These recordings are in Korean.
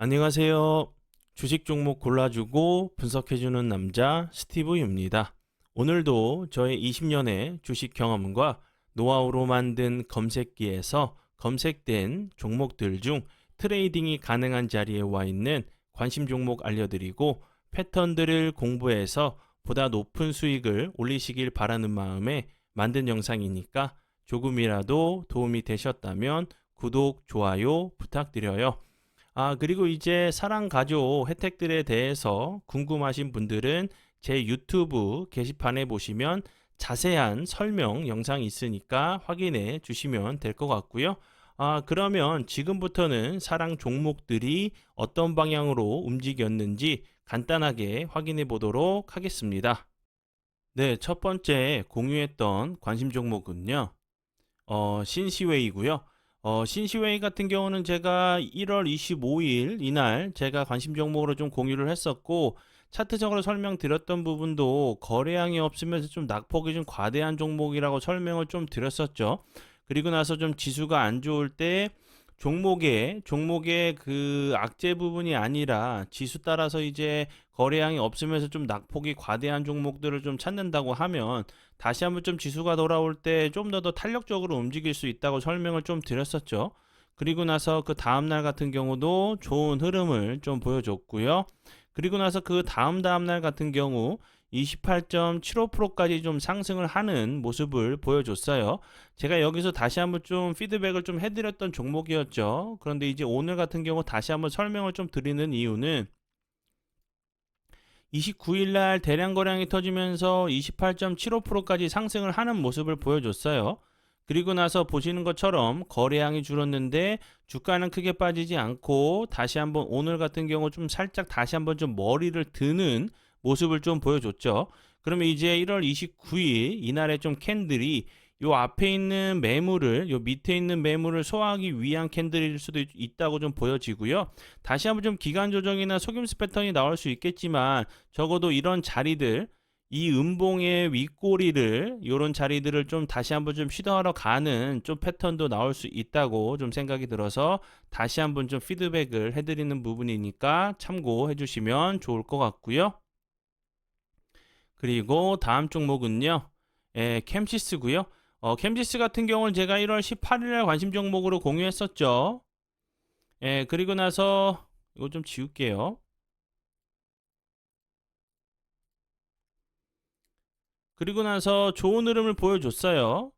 안녕하세요. 주식 종목 골라주고 분석해주는 남자 스티브입니다. 오늘도 저의 20년의 주식 경험과 노하우로 만든 검색기에서 검색된 종목들 중 트레이딩이 가능한 자리에 와 있는 관심 종목 알려드리고 패턴들을 공부해서 보다 높은 수익을 올리시길 바라는 마음에 만든 영상이니까 조금이라도 도움이 되셨다면 구독, 좋아요 부탁드려요. 그리고 이제 사랑 가족 혜택들에 대해서 궁금하신 분들은 제 유튜브 게시판에 보시면 자세한 설명 영상이 있으니까 확인해 주시면 될 것 같고요. 그러면 지금부터는 사랑 종목들이 어떤 방향으로 움직였는지 간단하게 확인해 보도록 하겠습니다. 네, 첫 번째 공유했던 관심 종목은요. 신시웨이고요. 신시웨이 같은 경우는 제가 1월 25일 이날 제가 관심 종목으로 좀 공유를 했었고 차트적으로 설명드렸던 부분도 거래량이 없으면서 좀 낙폭이 좀 과대한 종목이라고 설명을 좀 드렸었죠. 그리고 나서 좀 지수가 안 좋을 때 종목의 그 악재 부분이 아니라 지수 따라서 이제 거래량이 없으면서 좀 낙폭이 과대한 종목들을 좀 찾는다고 하면 다시 한번 좀 지수가 돌아올 때 좀 더 탄력적으로 움직일 수 있다고 설명을 좀 드렸었죠. 그리고 나서 그 다음날 같은 경우도 좋은 흐름을 좀 보여줬고요. 그리고 나서 그 다음날 같은 경우 28.75%까지 좀 상승을 하는 모습을 보여줬어요. 제가 여기서 다시 한번 좀 피드백을 좀 해드렸던 종목이었죠. 그런데 이제 오늘 같은 경우 다시 한번 설명을 좀 드리는 이유는 29일 날 대량 거래량이 터지면서 28.75%까지 상승을 하는 모습을 보여줬어요. 그리고 나서 보시는 것처럼 거래량이 줄었는데 주가는 크게 빠지지 않고 다시 한번 오늘 같은 경우 좀 살짝 다시 한번 좀 머리를 드는 모습을 좀 보여줬죠. 그러면 이제 1월 29일 이날에 좀 캔들이 요 앞에 있는 매물을 요 밑에 있는 매물을 소화하기 위한 캔들일 수도 있다고 좀 보여지고요. 다시 한번 좀 기간 조정이나 속임수 패턴이 나올 수 있겠지만 적어도 이런 자리들 이 음봉의 윗꼬리를 요런 자리들을 좀 다시 한번 좀 시도하러 가는 좀 패턴도 나올 수 있다고 좀 생각이 들어서 다시 한번 좀 피드백을 해드리는 부분이니까 참고해 주시면 좋을 것 같고요. 그리고 다음 종목은요. 캠시스고요. 캠시스 같은 경우는 제가 1월 18일에 관심 종목으로 공유했었죠. 그리고 나서 이거 좀 지울게요. 그리고 나서 좋은 흐름을 보여줬어요.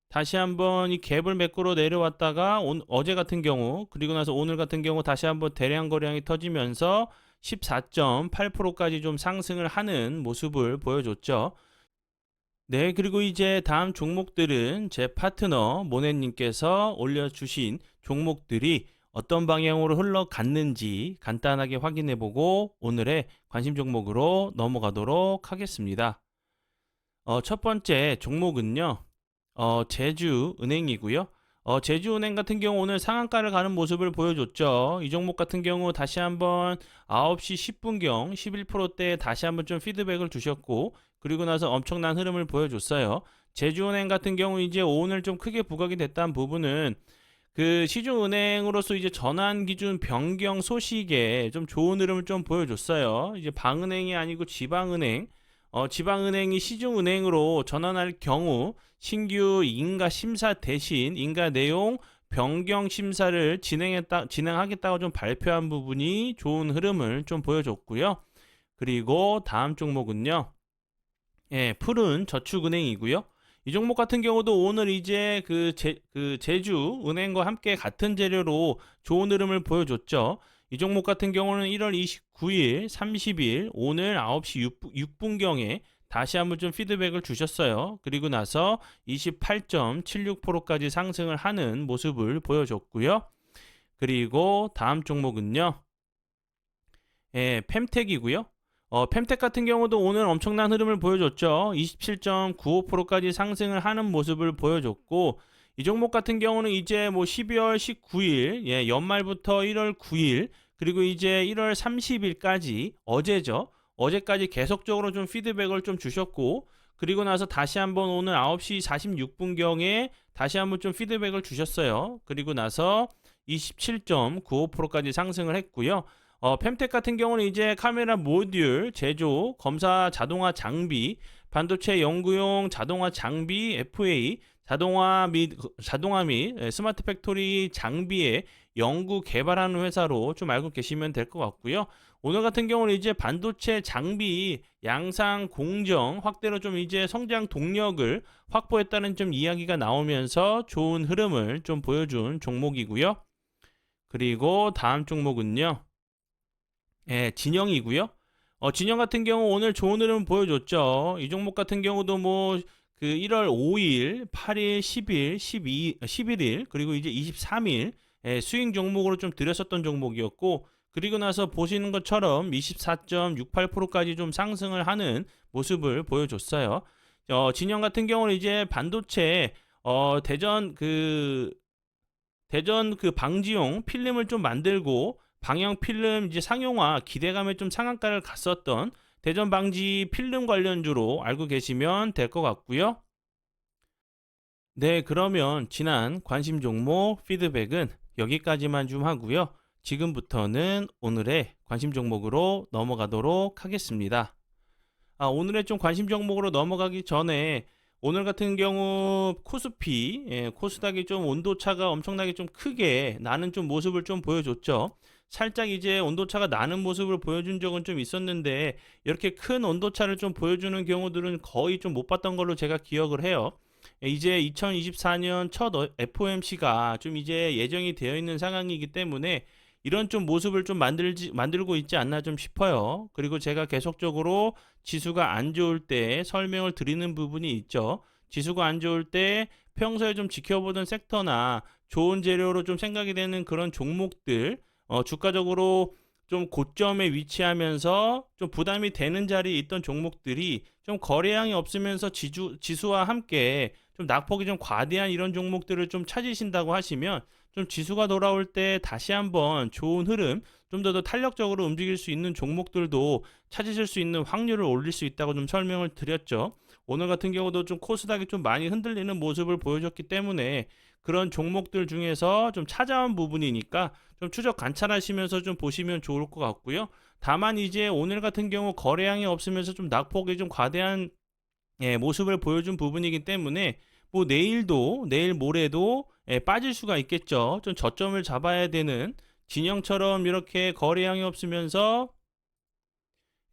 다시 한번 이 갭을 메꾸러 내려왔다가 어제 같은 경우 그리고 나서 오늘 같은 경우 다시 한번 대량 거래량이 터지면서 14.8%까지 좀 상승을 하는 모습을 보여줬죠. 네, 그리고 이제 다음 종목들은 제 파트너 모네님께서 올려주신 종목들이 어떤 방향으로 흘러갔는지 간단하게 확인해보고 오늘의 관심 종목으로 넘어가도록 하겠습니다. 첫 번째 종목은요, 제주은행이고요. 제주은행 같은 경우 오늘 상한가를 가는 모습을 보여줬죠. 이 종목 같은 경우 다시 한번 9시 10분경 11%대 다시 한번 좀 피드백을 주셨고 그리고 나서 엄청난 흐름을 보여줬어요. 제주은행 같은 경우 이제 오늘 좀 크게 부각이 됐다는 부분은 그 시중은행으로서 이제 전환 기준 변경 소식에 좀 좋은 흐름을 좀 보여줬어요. 이제 방은행이 아니고 지방은행, 지방은행이 시중은행으로 전환할 경우 신규 인가 심사 대신 인가 내용 변경 심사를 진행하겠다고 좀 발표한 부분이 좋은 흐름을 좀 보여줬고요. 그리고 다음 종목은요. 푸른 저축은행이고요. 이 종목 같은 경우도 오늘 이제 그 제주은행과 함께 같은 재료로 좋은 흐름을 보여줬죠. 이 종목 같은 경우는 1월 29일, 30일, 오늘 9시 6분경에 다시 한번 좀 피드백을 주셨어요. 그리고 나서 28.76%까지 상승을 하는 모습을 보여줬고요. 그리고 다음 종목은요. 펜텍이고요. 펜텍 같은 경우도 오늘 엄청난 흐름을 보여줬죠. 27.95%까지 상승을 하는 모습을 보여줬고 이 종목 같은 경우는 이제 뭐 12월 19일 연말부터 1월 9일 그리고 이제 1월 30일까지 어제죠. 어제까지 계속적으로 좀 피드백을 좀 주셨고 그리고 나서 다시 한번 오늘 9시 46분경에 다시 한번 좀 피드백을 주셨어요. 그리고 나서 27.95%까지 상승을 했고요. 펜텍 같은 경우는 이제 카메라 모듈 제조, 검사 자동화 장비, 반도체 연구용 자동화 장비, FA, 자동화 및 스마트 팩토리 장비의 연구 개발하는 회사로 좀 알고 계시면 될 것 같고요. 오늘 같은 경우는 이제 반도체 장비 양산 공정 확대로 좀 이제 성장 동력을 확보했다는 좀 이야기가 나오면서 좋은 흐름을 좀 보여준 종목이고요. 그리고 다음 종목은요. 진영이고요. 진영 같은 경우 오늘 좋은 흐름 보여줬죠. 이 종목 같은 경우도 뭐 그 1월 5일, 8일, 10일, 11일 그리고 이제 23일 스윙 종목으로 좀 들였었던 종목이었고, 그리고 나서 보시는 것처럼 24.68%까지 좀 상승을 하는 모습을 보여줬어요. 진영 같은 경우는 이제 반도체 대전 그 방지용 필름을 좀 만들고 방영 필름 이제 상용화 기대감에 좀 상한가를 갔었던 대전 방지 필름 관련주로 알고 계시면 될 것 같고요. 네, 그러면 지난 관심 종목 피드백은 여기까지만 좀 하고요. 지금부터는 오늘의 관심 종목으로 넘어가도록 하겠습니다. 오늘의 좀 관심 종목으로 넘어가기 전에 오늘 같은 경우 코스피, 코스닥이 좀 온도차가 엄청나게 좀 크게 나는 좀 모습을 좀 보여줬죠. 살짝 이제 온도차가 나는 모습을 보여준 적은 좀 있었는데 이렇게 큰 온도차를 좀 보여주는 경우들은 거의 좀 못 봤던 걸로 제가 기억을 해요. 이제 2024년 첫 FOMC가 좀 이제 예정이 되어 있는 상황이기 때문에 이런 좀 모습을 좀 만들고 있지 않나 좀 싶어요. 그리고 제가 계속적으로 지수가 안 좋을 때 설명을 드리는 부분이 있죠. 지수가 안 좋을 때 평소에 좀 지켜보던 섹터나 좋은 재료로 좀 생각이 되는 그런 종목들, 주가적으로 좀 고점에 위치하면서 좀 부담이 되는 자리에 있던 종목들이 좀 거래량이 없으면서 지수와 함께 좀 낙폭이 좀 과대한 이런 종목들을 좀 찾으신다고 하시면 좀 지수가 돌아올 때 다시 한번 좋은 흐름, 좀 더 탄력적으로 움직일 수 있는 종목들도 찾으실 수 있는 확률을 올릴 수 있다고 좀 설명을 드렸죠. 오늘 같은 경우도 좀 코스닥이 좀 많이 흔들리는 모습을 보여줬기 때문에 그런 종목들 중에서 좀 찾아온 부분이니까 좀 추적 관찰하시면서 좀 보시면 좋을 것 같고요. 다만 이제 오늘 같은 경우 거래량이 없으면서 좀 낙폭이 좀 과대한 모습을 보여준 부분이기 때문에 뭐 내일 모레도 빠질 수가 있겠죠. 좀 저점을 잡아야 되는 진영처럼 이렇게 거래량이 없으면서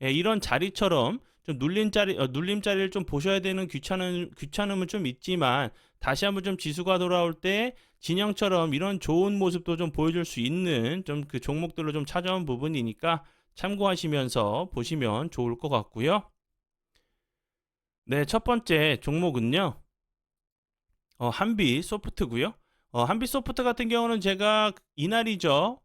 이런 자리처럼 좀 눌림자리를 좀 보셔야 되는 귀찮음은 좀 있지만 다시 한번 좀 지수가 돌아올 때 진영처럼 이런 좋은 모습도 좀 보여줄 수 있는 좀 그 종목들로 좀 찾아온 부분이니까 참고하시면서 보시면 좋을 것 같고요. 네, 첫 번째 종목은요. 한비 소프트고요. 한비 소프트 같은 경우는 제가 이날이죠.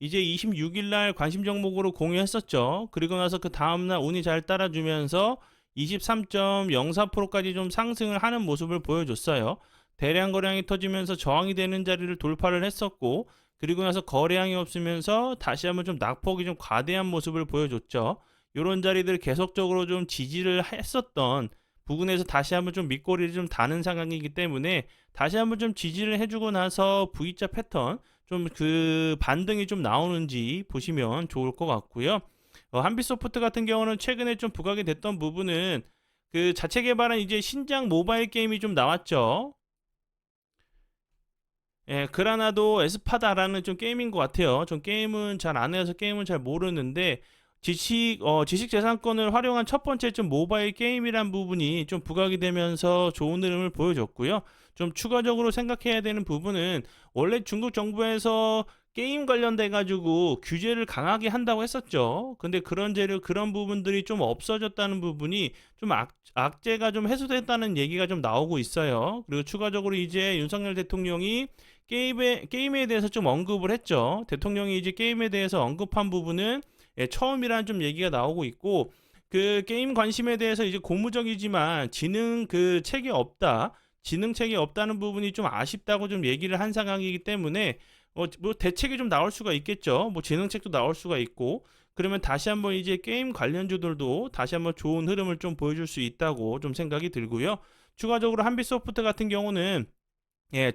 이제 26일 날 관심 종목으로 공유했었죠. 그리고 나서 그 다음날 운이 잘 따라주면서 23.04%까지 좀 상승을 하는 모습을 보여줬어요. 대량 거래량이 터지면서 저항이 되는 자리를 돌파를 했었고, 그리고 나서 거래량이 없으면서 다시 한번 좀 낙폭이 좀 과대한 모습을 보여줬죠. 이런 자리들 계속적으로 좀 지지를 했었던 부근에서 다시 한번 좀 밑꼬리를 좀 다는 상황이기 때문에 다시 한번 좀 지지를 해주고 나서 V자 패턴 좀 그 반등이 좀 나오는지 보시면 좋을 것 같고요. 한빛소프트 같은 경우는 최근에 좀 부각이 됐던 부분은 그 자체 개발한 이제 신작 모바일 게임이 좀 나왔죠. 그라나도 에스파다라는 좀 게임인 것 같아요. 좀 게임은 잘 안 해서 게임은 잘 모르는데 지식재산권을 활용한 첫 번째 좀 모바일 게임이란 부분이 좀 부각이 되면서 좋은 흐름을 보여줬고요. 좀 추가적으로 생각해야 되는 부분은 원래 중국 정부에서 게임 관련돼 가지고 규제를 강하게 한다고 했었죠. 근데 그런 부분들이 좀 없어졌다는 부분이 좀 악재가 좀 해소됐다는 얘기가 좀 나오고 있어요. 그리고 추가적으로 이제 윤석열 대통령이 게임에 대해서 좀 언급을 했죠. 대통령이 이제 게임에 대해서 언급한 부분은 처음이라는 좀 얘기가 나오고 있고, 그 게임 관심에 대해서 이제 고무적이지만 지능책이 없다는 부분이 좀 아쉽다고 좀 얘기를 한 상황이기 때문에 뭐 대책이 좀 나올 수가 있겠죠. 뭐 지능책도 나올 수가 있고, 그러면 다시 한번 이제 게임 관련주들도 다시 한번 좋은 흐름을 좀 보여줄 수 있다고 좀 생각이 들고요. 추가적으로 한빛소프트 같은 경우는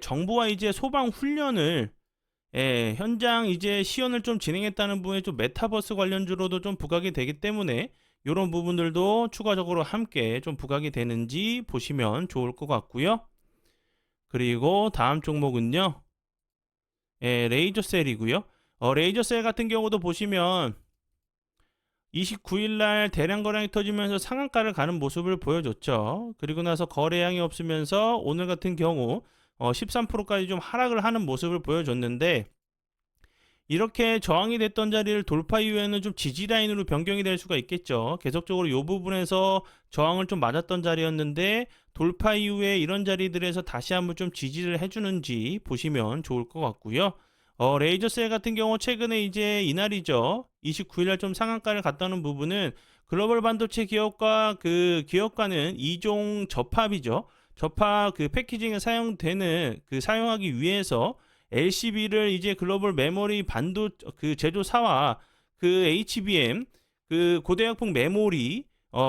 정부와 이제 소방 훈련을 예, 현장 이제 시연을 좀 진행했다는 부분에 좀 메타버스 관련주로도 좀 부각이 되기 때문에 이런 부분들도 추가적으로 함께 좀 부각이 되는지 보시면 좋을 것 같고요. 그리고 다음 종목은요. 예, 레이저셀이고요. 레이저셀 같은 경우도 보시면 29일 날 대량 거래량이 터지면서 상한가를 가는 모습을 보여줬죠. 그리고 나서 거래량이 없으면서 오늘 같은 경우 13%까지 좀 하락을 하는 모습을 보여줬는데, 이렇게 저항이 됐던 자리를 돌파 이후에는 좀 지지 라인으로 변경이 될 수가 있겠죠. 계속적으로 이 부분에서 저항을 좀 맞았던 자리였는데 돌파 이후에 이런 자리들에서 다시 한번 좀 지지를 해주는지 보시면 좋을 것 같고요. 레이저셀 같은 경우 최근에 이제 이날이죠. 29일 날 좀 상한가를 갔다는 부분은 글로벌 반도체 기업과 그 기업과는 이종 접합이죠. 접합 그 패키징에 사용되는 그 사용하기 위해서 LCB를 이제 글로벌 메모리 반도 그 제조사와 그 HBM 그 고대역폭 메모리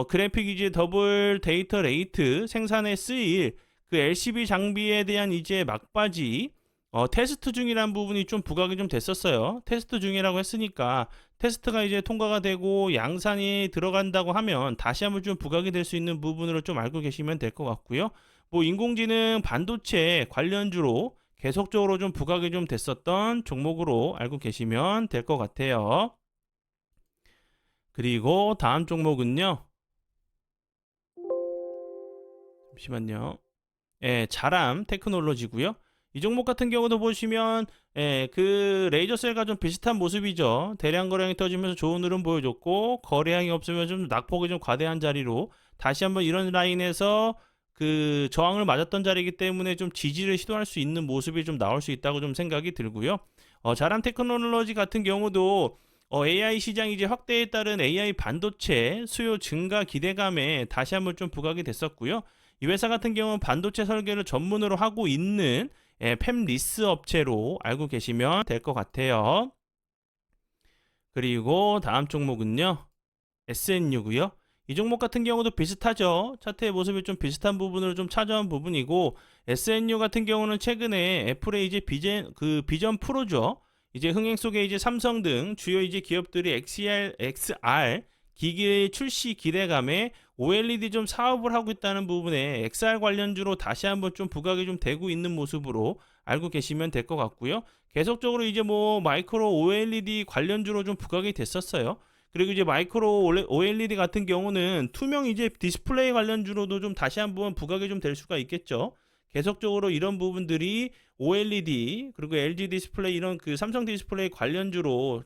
그래픽 이제 더블 데이터 레이트 생산에 쓰일 그 LCB 장비에 대한 이제 막바지 테스트 중이란 부분이 좀 부각이 좀 됐었어요. 테스트 중이라고 했으니까 테스트가 이제 통과가 되고 양산이 들어간다고 하면 다시 한번 좀 부각이 될 수 있는 부분으로 좀 알고 계시면 될 것 같고요. 뭐 인공지능 반도체 관련주로 계속적으로 좀 부각이 좀 됐었던 종목으로 알고 계시면 될 것 같아요. 그리고 다음 종목은요. 잠시만요. 예, 자람 테크놀로지고요. 이 종목 같은 경우도 보시면 그 레이저셀과 좀 비슷한 모습이죠. 대량 거래량이 터지면서 좋은 흐름 보여줬고 거래량이 없으면 좀 낙폭이 좀 과대한 자리로 다시 한번 이런 라인에서 그 저항을 맞았던 자리이기 때문에 좀 지지를 시도할 수 있는 모습이 좀 나올 수 있다고 좀 생각이 들고요. 자람 테크놀로지 같은 경우도 AI 시장 이제 확대에 따른 AI 반도체 수요 증가 기대감에 다시 한번 좀 부각이 됐었고요. 이 회사 같은 경우는 반도체 설계를 전문으로 하고 있는 팹리스 업체로 알고 계시면 될 것 같아요. 그리고 다음 종목은요. SNU고요. 이 종목 같은 경우도 비슷하죠. 차트의 모습이 좀 비슷한 부분을 좀 찾아온 부분이고, SNU 같은 경우는 최근에 애플의 이제 비전 프로죠. 이제 흥행 속에 이제 삼성 등 주요 이제 기업들이 XR 기기 출시 기대감에 OLED 좀 사업을 하고 있다는 부분에 XR 관련주로 다시 한번 좀 부각이 좀 되고 있는 모습으로 알고 계시면 될 것 같고요. 계속적으로 이제 뭐 마이크로 OLED 관련주로 좀 부각이 됐었어요. 그리고 이제 마이크로 OLED 같은 경우는 투명 이제 디스플레이 관련주로도 좀 다시 한번 부각이 좀 될 수가 있겠죠. 계속적으로 이런 부분들이 OLED 그리고 LG 디스플레이 이런 그 삼성 디스플레이 관련주로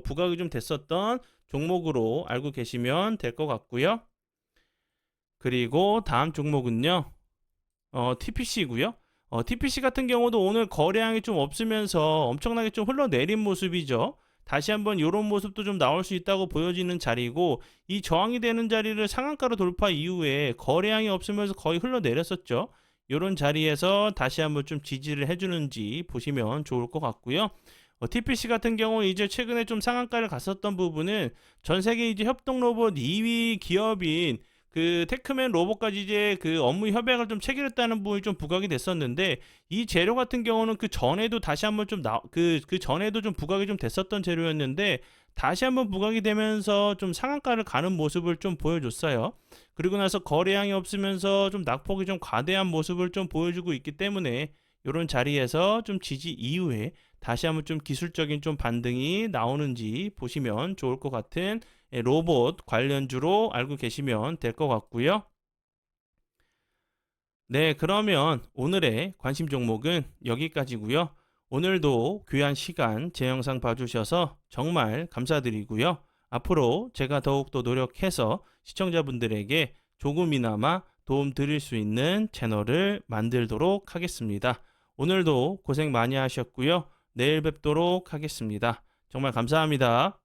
부각이 좀 됐었던 종목으로 알고 계시면 될 것 같고요. 그리고 다음 종목은요. TPC고요. TPC 같은 경우도 오늘 거래량이 좀 없으면서 엄청나게 좀 흘러내린 모습이죠. 다시 한번 이런 모습도 좀 나올 수 있다고 보여지는 자리고, 이 저항이 되는 자리를 상한가로 돌파 이후에 거래량이 없으면서 거의 흘러내렸었죠. 이런 자리에서 다시 한번 좀 지지를 해주는지 보시면 좋을 것 같고요. TPC 같은 경우 이제 최근에 좀 상한가를 갔었던 부분은 전 세계 이제 협동 로봇 2위 기업인 그 테크맨 로봇까지 이제 그 업무 협약을 좀 체결했다는 부분이 좀 부각이 됐었는데, 이 재료 같은 경우는 그 전에도 다시 한번 좀 그 전에도 좀 부각이 좀 됐었던 재료였는데 다시 한번 부각이 되면서 좀 상한가를 가는 모습을 좀 보여줬어요. 그리고 나서 거래량이 없으면서 좀 낙폭이 좀 과대한 모습을 좀 보여주고 있기 때문에 이런 자리에서 좀 지지 이후에 다시 한번 좀 기술적인 좀 반등이 나오는지 보시면 좋을 것 같은 로봇 관련주로 알고 계시면 될 것 같고요. 네, 그러면 오늘의 관심 종목은 여기까지고요. 오늘도 귀한 시간 제 영상 봐주셔서 정말 감사드리고요. 앞으로 제가 더욱더 노력해서 시청자분들에게 조금이나마 도움 드릴 수 있는 채널을 만들도록 하겠습니다. 오늘도 고생 많이 하셨고요. 내일 뵙도록 하겠습니다. 정말 감사합니다.